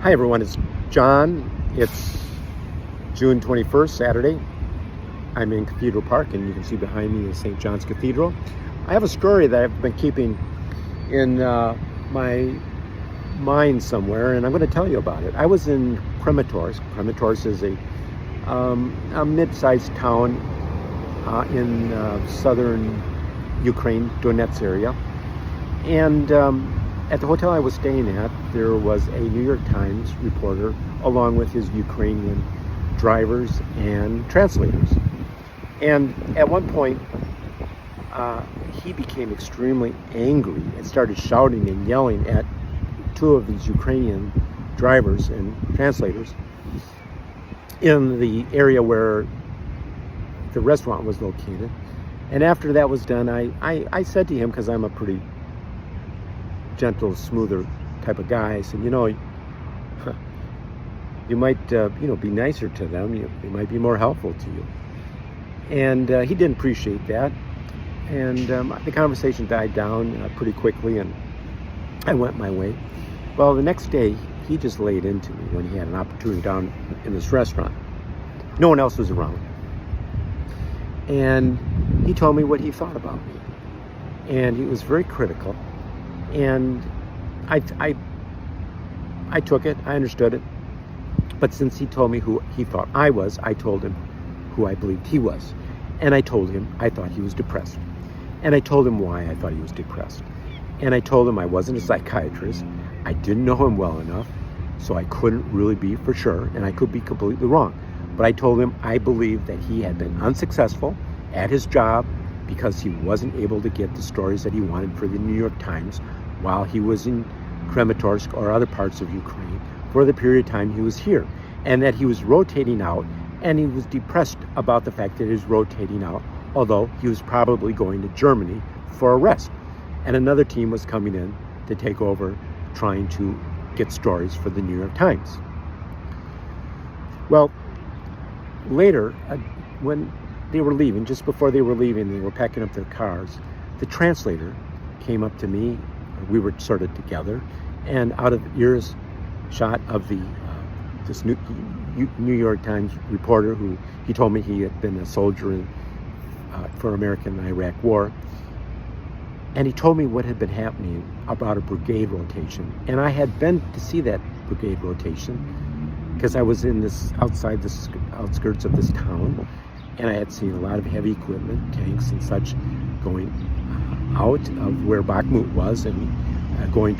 Hi everyone, it's John. It's June 21st, Saturday. I'm in Cathedral Park and you can see behind me is St. John's Cathedral. I have a story that I've been keeping in my mind somewhere and I'm going to tell you about it. I was in Kramatorsk. Kramatorsk is a mid-sized town in southern Ukraine, Donetsk area. And at the hotel I was staying at, there was a New York Times reporter along with his Ukrainian drivers and translators. And at one point, he became extremely angry and started shouting and yelling at two of these Ukrainian drivers and translators in the area where the restaurant was located. And after that was done, I said to him, because I'm a pretty gentle, smoother type of guy, I said, you might, be nicer to them. They might be more helpful to you. And he didn't appreciate that. And the conversation died down pretty quickly, and I went my way. Well, the next day, he just laid into me when he had an opportunity down in this restaurant. No one else was around. And he told me what he thought about me. And he was very critical. And I took it, I understood it. But since he told me who he thought I was, I told him who I believed he was. And I told him I thought he was depressed. And I told him why I thought he was depressed. And I told him I wasn't a psychiatrist. I didn't know him well enough, so I couldn't really be for sure, and I could be completely wrong. But I told him I believed that he had been unsuccessful at his job because he wasn't able to get the stories that he wanted for the New York Times while he was in Kramatorsk or other parts of Ukraine for the period of time he was here, and that he was rotating out, and he was depressed about the fact that he was rotating out, although he was probably going to Germany for a rest. And another team was coming in to take over, trying to get stories for the New York Times. Well, later, when they were leaving, just before they were leaving, they were packing up their cars, the translator came up to me. We were sort of together, and out of earshot of this New York Times reporter, who he told me he had been a soldier for American and Iraq War, and he told me what had been happening about a brigade rotation. And I had been to see that brigade rotation because I was in outside the outskirts of this town, and I had seen a lot of heavy equipment, tanks and such, going out of where Bakhmut was and going